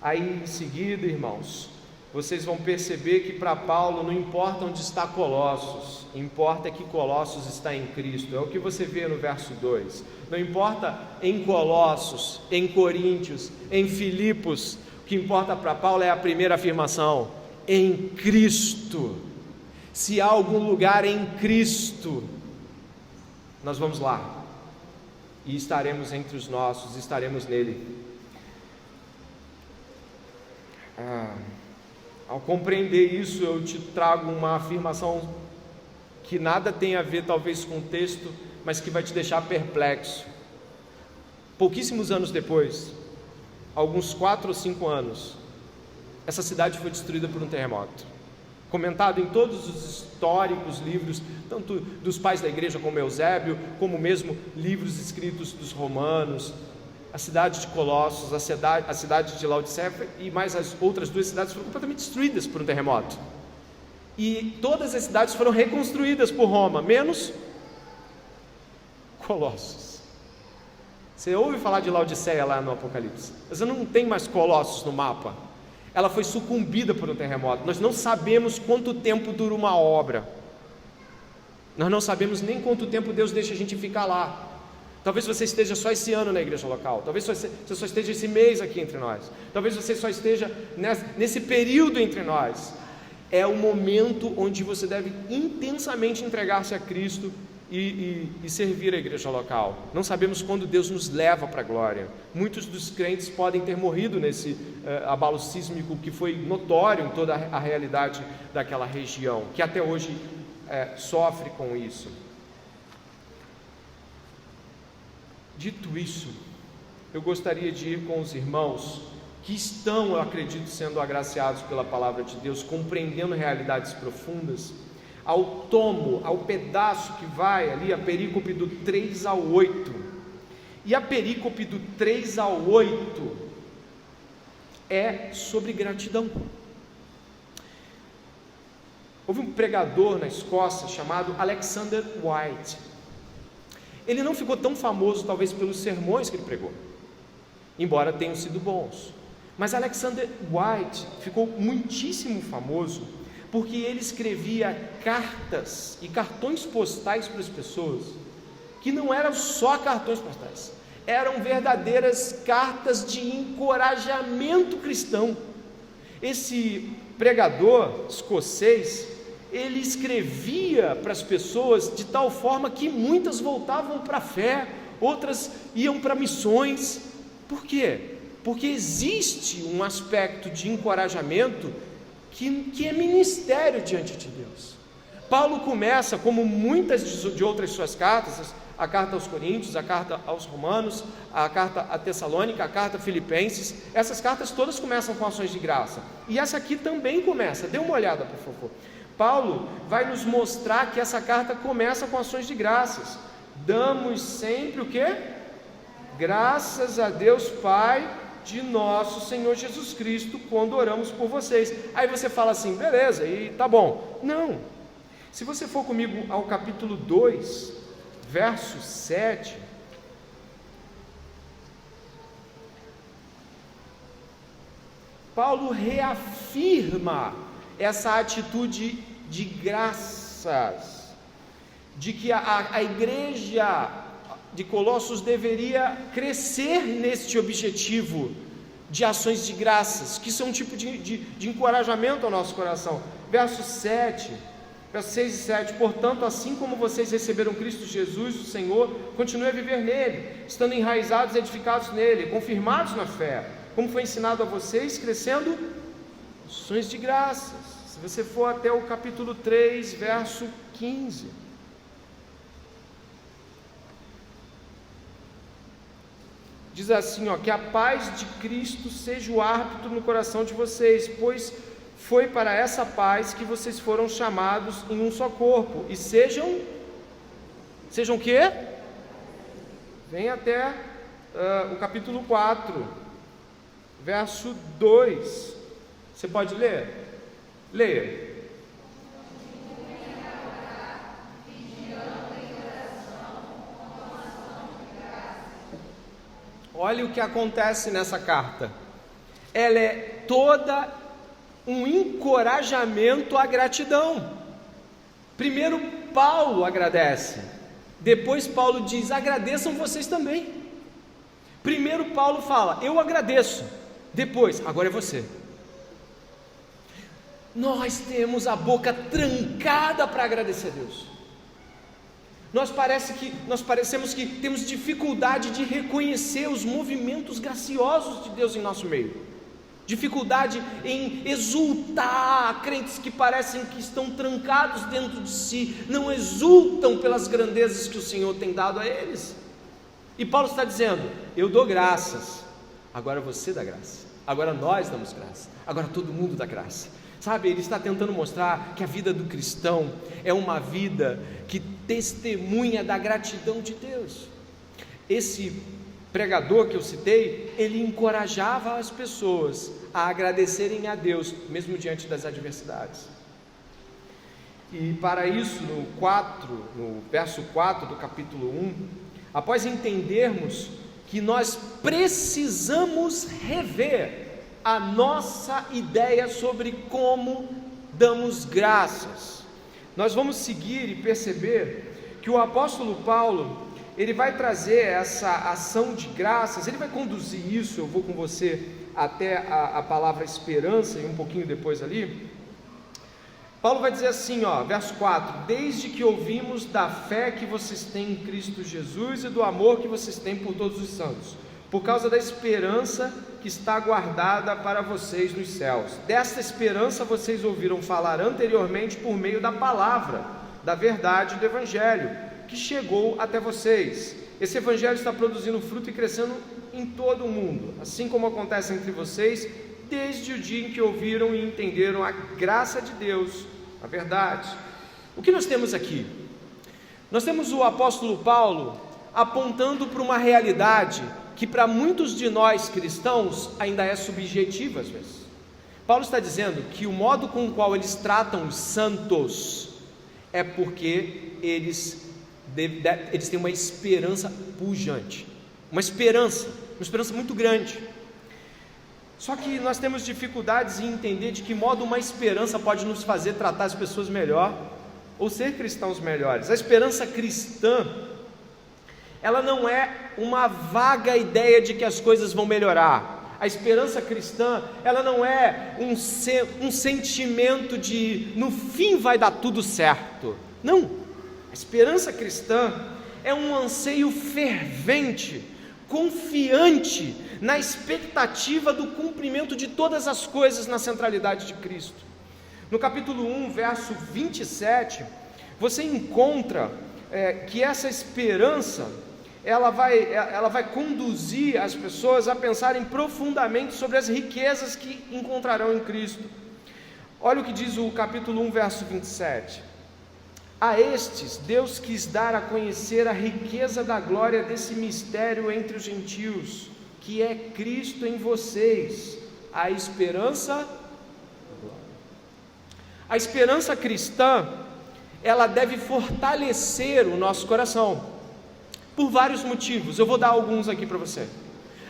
A: Aí em seguida, irmãos, vocês vão perceber que para Paulo não importa onde está Colossos, importa que Colossos está em Cristo. É o que você vê no verso 2. Não importa em Colossos, em Coríntios, em Filipos, o que importa para Paulo é a primeira afirmação: em Cristo. Se há algum lugar em Cristo, nós vamos lá e estaremos entre os nossos, estaremos nele. Ao compreender isso, eu te trago uma afirmação que nada tem a ver talvez com o texto, mas que vai te deixar perplexo. Pouquíssimos anos depois, alguns 4 ou 5 anos, essa cidade foi destruída por um terremoto. Comentado em todos os históricos livros, tanto dos pais da igreja como Eusébio, como mesmo livros escritos dos romanos. A cidade de Colossos, a cidade de Laodiceia e mais as outras 2 cidades foram completamente destruídas por um terremoto. E todas as cidades foram reconstruídas por Roma, menos Colossos. Você ouve falar de Laodiceia lá no Apocalipse, mas não tem mais Colossos no mapa. Ela foi sucumbida por um terremoto. Nós não sabemos quanto tempo dura uma obra. Nós não sabemos nem quanto tempo Deus deixa a gente ficar lá. Talvez você esteja só esse ano na igreja local. Talvez você só esteja esse mês aqui entre nós. Talvez você só esteja nesse período entre nós. É o momento onde você deve intensamente entregar-se a Cristo e servir a igreja local. Não sabemos quando Deus nos leva para a glória. Muitos dos crentes podem ter morrido nesse abalo sísmico que foi notório em toda a realidade daquela região, que até hoje sofre com isso. Dito isso, eu gostaria de ir com os irmãos que estão, eu acredito, sendo agraciados pela palavra de Deus, compreendendo realidades profundas, ao tomo, ao pedaço que vai ali, a perícope do 3 ao 8. E a perícope do 3 ao 8 é sobre gratidão. Houve um pregador na Escócia chamado Alexander White. Ele não ficou tão famoso talvez pelos sermões que ele pregou, embora tenham sido bons. Mas Alexander White ficou muitíssimo famoso porque ele escrevia cartas e cartões postais para as pessoas, que não eram só cartões postais, eram verdadeiras cartas de encorajamento cristão. Esse pregador escocês, ele escrevia para as pessoas de tal forma que muitas voltavam para a fé, outras iam para missões. Por quê? Porque existe um aspecto de encorajamento que é ministério diante de Deus. Paulo começa, como muitas de outras suas cartas, a carta aos Coríntios, a carta aos Romanos, a carta a Tessalônica, a carta a Filipenses, essas cartas todas começam com ações de graça, e essa aqui também começa. Dê uma olhada, por favor. Paulo vai nos mostrar que essa carta começa com ações de graças. Damos sempre o quê? Graças a Deus Pai de nosso Senhor Jesus Cristo, quando oramos por vocês. Aí você fala assim, beleza, e tá bom. Não. Se você for comigo ao capítulo 2, verso 7, Paulo reafirma essa atitude de graças, de que a igreja de Colossos deveria crescer neste objetivo de ações de graças, que são um tipo de encorajamento ao nosso coração. Verso 7, versos 6 e 7, portanto, assim como vocês receberam Cristo Jesus, o Senhor, continue a viver nele, estando enraizados e edificados nele, confirmados na fé, como foi ensinado a vocês, crescendo ações de graças. Se você for até o capítulo 3, verso 15, diz assim, que a paz de Cristo seja o árbitro no coração de vocês, pois foi para essa paz que vocês foram chamados em um só corpo, e sejam o quê? Vem até o capítulo 4, verso 2, você pode ler? Leia. Olha o que acontece nessa carta. Ela é toda um encorajamento à gratidão. Primeiro Paulo agradece, depois Paulo diz, agradeçam vocês também. Primeiro Paulo fala, eu agradeço, depois, agora é você. Nós temos a boca trancada para agradecer a Deus. Nós parecemos que temos dificuldade de reconhecer os movimentos graciosos de Deus em nosso meio. dificuldade em exultar. Crentes que parecem que estão trancados dentro de si, não exultam pelas grandezas que o Senhor tem dado a eles. E Paulo está dizendo: eu dou graças, agora você dá graça, agora nós damos graça, agora todo mundo dá graça. Sabe, ele está tentando mostrar que a vida do cristão é uma vida que testemunha da gratidão de Deus. Esse pregador que eu citei, ele encorajava as pessoas a agradecerem a Deus, mesmo diante das adversidades. E para isso, no verso 4 do capítulo 1, após entendermos que nós precisamos rever a nossa ideia sobre como damos graças, nós vamos seguir e perceber que o apóstolo Paulo, ele vai trazer essa ação de graças, ele vai conduzir isso. Eu vou com você até a palavra esperança e um pouquinho depois ali. Paulo vai dizer assim, verso 4: desde que ouvimos da fé que vocês têm em Cristo Jesus e do amor que vocês têm por todos os santos, por causa da esperança que está guardada para vocês nos céus. Desta esperança vocês ouviram falar anteriormente por meio da palavra, da verdade do Evangelho, que chegou até vocês. Esse Evangelho está produzindo fruto e crescendo em todo o mundo, assim como acontece entre vocês, desde o dia em que ouviram e entenderam a graça de Deus, a verdade. O que nós temos aqui? Nós temos o apóstolo Paulo apontando para uma realidade que para muitos de nós cristãos ainda é subjetiva às vezes. Paulo está dizendo que o modo com o qual eles tratam os santos é porque eles têm uma esperança pujante, uma esperança muito grande. Só que nós temos dificuldades em entender de que modo uma esperança pode nos fazer tratar as pessoas melhor, ou ser cristãos melhores. A esperança cristã, ela não é uma vaga ideia de que as coisas vão melhorar. A esperança cristã, ela não é um sentimento de no fim vai dar tudo certo. Não, a esperança cristã é um anseio fervente, confiante na expectativa do cumprimento de todas as coisas na centralidade de Cristo. No capítulo 1, verso 27, você encontra que essa esperança, ela vai conduzir as pessoas a pensarem profundamente sobre as riquezas que encontrarão em Cristo. Olha o que diz o capítulo 1, verso 27. A estes Deus quis dar a conhecer a riqueza da glória desse mistério entre os gentios, que é Cristo em vocês, a esperança. A esperança cristã, ela deve fortalecer o nosso coração, por vários motivos. Eu vou dar alguns aqui para você.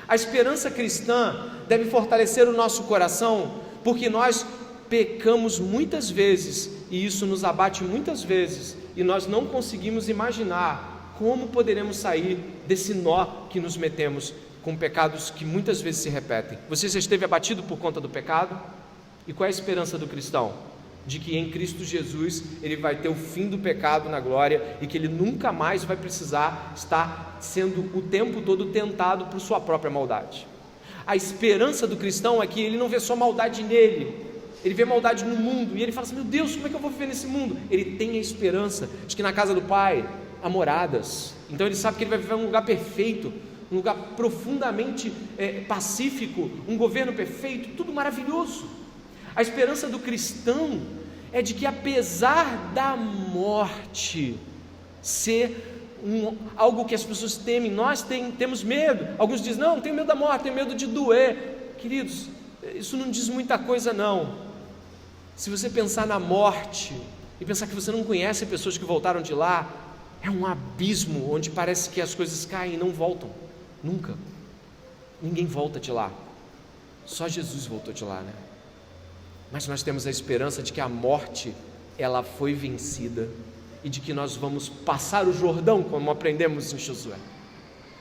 A: A esperança cristã deve fortalecer o nosso coração, porque nós pecamos muitas vezes, e isso nos abate muitas vezes, e nós não conseguimos imaginar como poderemos sair desse nó que nos metemos com pecados que muitas vezes se repetem. Você já esteve abatido por conta do pecado? E qual é a esperança do cristão? De que em Cristo Jesus ele vai ter o fim do pecado na glória, e que ele nunca mais vai precisar estar sendo o tempo todo tentado por sua própria maldade. A esperança do cristão é que ele não vê só maldade nele, ele vê maldade no mundo, e ele fala assim: meu Deus, como é que eu vou viver nesse mundo? Ele tem a esperança de que na casa do Pai há moradas, então ele sabe que ele vai viver em um lugar perfeito, um lugar profundamente pacífico, um governo perfeito, tudo maravilhoso. A esperança do cristão é de que, apesar da morte ser algo que as pessoas temem, nós temos medo. Alguns dizem: não tenho medo da morte, tenho medo de doer. Queridos, isso não diz muita coisa não. Se você pensar na morte e pensar que você não conhece pessoas que voltaram de lá, é um abismo onde parece que as coisas caem e não voltam, nunca. Ninguém volta de lá, só Jesus voltou de lá, né? Mas nós temos a esperança de que a morte, ela foi vencida, e de que nós vamos passar o Jordão, como aprendemos em Josué.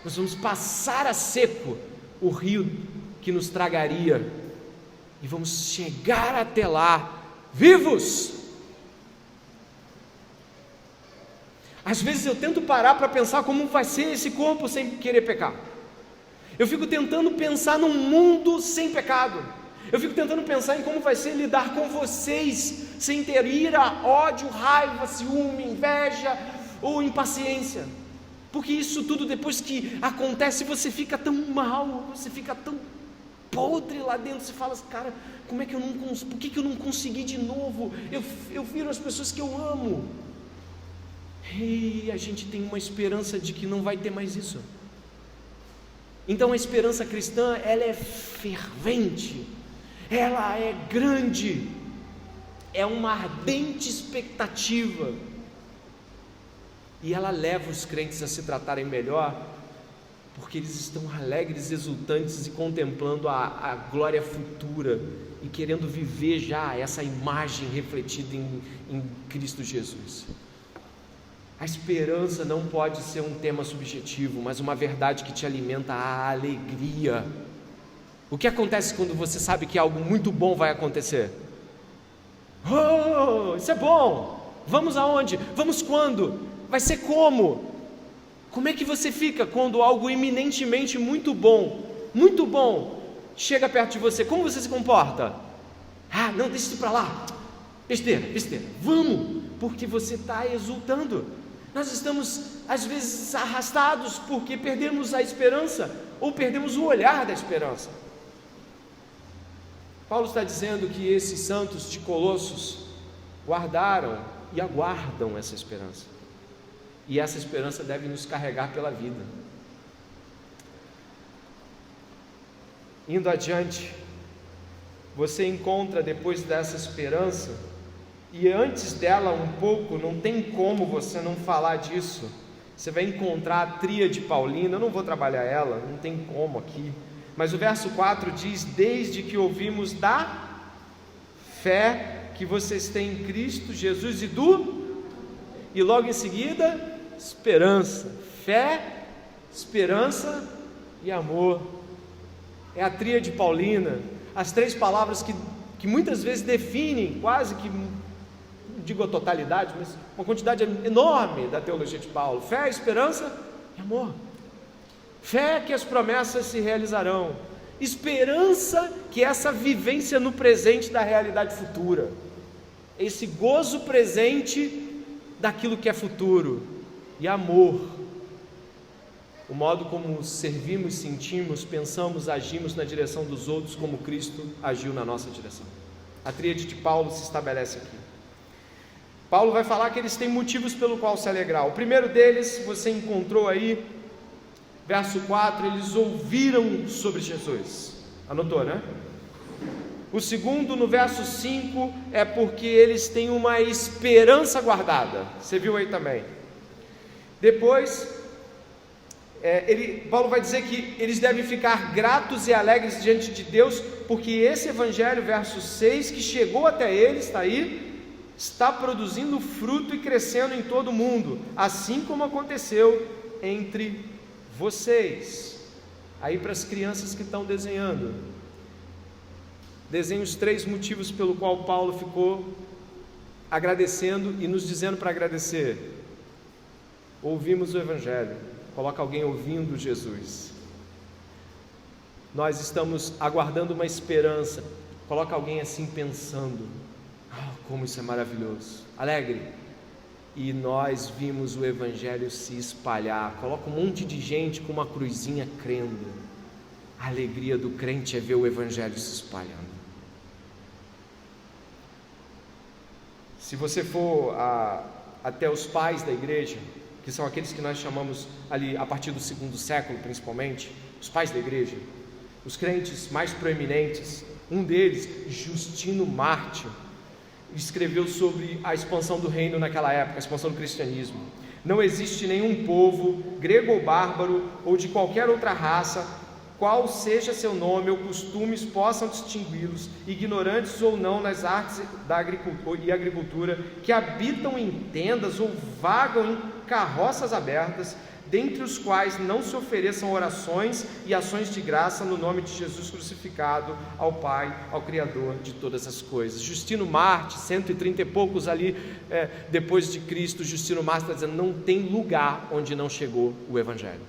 A: Nós vamos passar a seco o rio que nos tragaria, e vamos chegar até lá vivos. Às vezes eu tento parar para pensar como vai ser esse corpo sem querer pecar. Eu fico tentando pensar num mundo sem pecado. Eu fico tentando pensar em como vai ser lidar com vocês, sem ter ira, ódio, raiva, ciúme, inveja ou impaciência. Porque isso tudo, depois que acontece, você fica tão mal, você fica tão podre lá dentro. Você fala, cara, como é que por que eu não consegui de novo? Eu viro as pessoas que eu amo. E a gente tem uma esperança de que não vai ter mais isso. Então a esperança cristã, ela é fervente, ela é grande, é uma ardente expectativa, e ela leva os crentes a se tratarem melhor, porque eles estão alegres, exultantes e contemplando a glória futura e querendo viver já essa imagem refletida em Cristo Jesus. A esperança não pode ser um tema subjetivo, mas uma verdade que te alimenta a alegria. O que acontece quando você sabe que algo muito bom vai acontecer? Oh, isso é bom! Vamos aonde? Vamos quando? Vai ser como? Como é que você fica quando algo eminentemente muito bom, chega perto de você? Como você se comporta? Ah, não, deixa isso para lá. Besteira. Vamos, porque você está exultando. Nós estamos, às vezes, arrastados porque perdemos a esperança, ou perdemos o olhar da esperança. Paulo está dizendo que esses santos de Colossos guardaram e aguardam essa esperança, e essa esperança deve nos carregar pela vida. Indo adiante, você encontra depois dessa esperança, e antes dela um pouco, não tem como você não falar disso. Você vai encontrar a tríade paulina. Eu não vou trabalhar ela, não tem como aqui, mas o verso 4 diz: desde que ouvimos da fé que vocês têm em Cristo Jesus e logo em seguida, esperança. Fé, esperança e amor. É a tríade paulina, as três palavras que muitas vezes definem quase que, não digo a totalidade, mas uma quantidade enorme da teologia de Paulo: fé, esperança e amor. Fé que as promessas se realizarão, esperança que é essa vivência no presente da realidade futura, esse gozo presente daquilo que é futuro, e amor, o modo como servimos, sentimos, pensamos, agimos na direção dos outros, como Cristo agiu na nossa direção. A tríade de Paulo se estabelece aqui. Paulo vai falar que eles têm motivos pelo qual se alegrar. O primeiro deles, você encontrou aí, verso 4, eles ouviram sobre Jesus. Anotou, né? O segundo, no verso 5, é porque eles têm uma esperança guardada. Você viu aí também. Depois, Paulo vai dizer que eles devem ficar gratos e alegres diante de Deus, porque esse evangelho, verso 6, que chegou até eles, está aí, está produzindo fruto e crescendo em todo o mundo, assim como aconteceu entre vocês. Aí para as crianças que estão desenhando, desenhe os 3 motivos pelo qual Paulo ficou agradecendo e nos dizendo para agradecer. Ouvimos o evangelho. Coloca alguém ouvindo Jesus. Nós estamos aguardando uma esperança. Coloca alguém assim pensando: como isso é maravilhoso, alegre. E nós vimos o evangelho se espalhar. Coloca um monte de gente com uma cruzinha crendo. A alegria do crente é ver o evangelho se espalhando. Se você for até os pais da igreja, que são aqueles que nós chamamos ali a partir do 2º século principalmente, os pais da igreja, os crentes mais proeminentes, um deles, Justino Mártir, escreveu sobre a expansão do reino naquela época, a expansão do cristianismo. Não existe nenhum povo, grego ou bárbaro, ou de qualquer outra raça, qual seja seu nome ou costumes possam distingui-los, ignorantes ou não nas artes da agricultura, que habitam em tendas ou vagam em carroças abertas, dentre os quais não se ofereçam orações e ações de graça no nome de Jesus crucificado, ao Pai, ao Criador de todas as coisas. Justino Mártir, 130 e poucos ali depois de Cristo, Justino Mártir está dizendo: não tem lugar onde não chegou o Evangelho.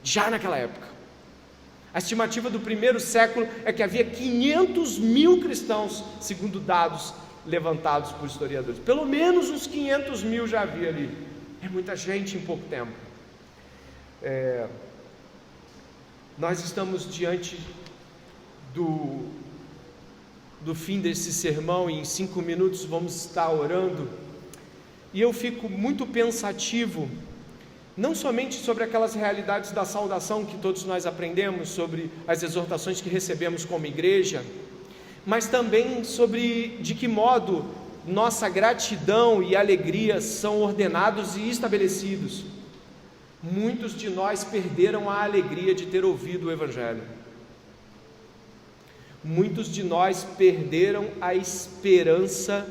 A: Já naquela época, A estimativa do primeiro século é que havia 500 mil cristãos, segundo dados levantados por historiadores. Pelo menos uns 500 mil já havia ali. É muita gente em pouco tempo. Nós estamos diante do fim desse sermão, e em 5 minutos vamos estar orando, e eu fico muito pensativo, não somente sobre aquelas realidades da saudação que todos nós aprendemos, sobre as exortações que recebemos como igreja, mas também sobre de que modo nossa gratidão e alegria são ordenados e estabelecidos. Muitos de nós perderam a alegria de ter ouvido o Evangelho. Muitos de nós perderam a esperança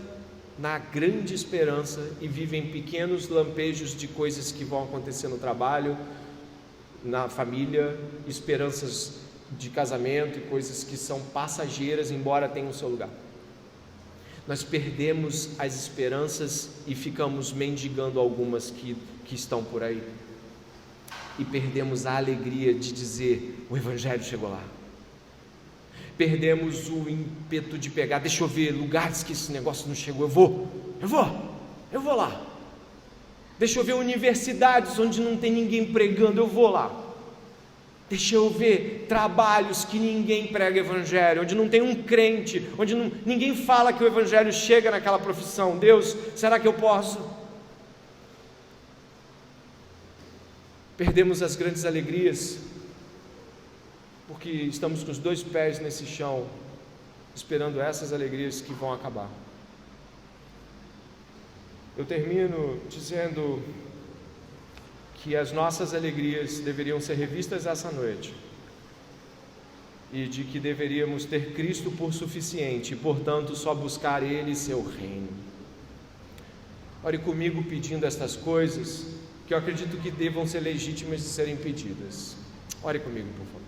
A: na grande esperança e vivem pequenos lampejos de coisas que vão acontecer no trabalho, na família, esperanças de casamento e coisas que são passageiras, embora tenham o seu lugar. Nós perdemos as esperanças e ficamos mendigando algumas que estão por aí. E perdemos a alegria de dizer: o Evangelho chegou lá. Perdemos o ímpeto de pegar, deixa eu ver lugares que esse negócio não chegou, eu vou lá. Deixa eu ver universidades onde não tem ninguém pregando, eu vou lá. Deixa eu ver trabalhos que ninguém prega Evangelho, onde não tem um crente, onde ninguém fala que o Evangelho chega naquela profissão. Deus, será que eu posso? Perdemos as grandes alegrias, porque estamos com os 2 pés nesse chão, esperando essas alegrias que vão acabar. Eu termino dizendo que as nossas alegrias deveriam ser revistas essa noite, e de que deveríamos ter Cristo por suficiente, e portanto só buscar Ele e seu reino. Ore comigo pedindo estas coisas, que eu acredito que devam ser legítimas de serem pedidas. Ore comigo, por favor.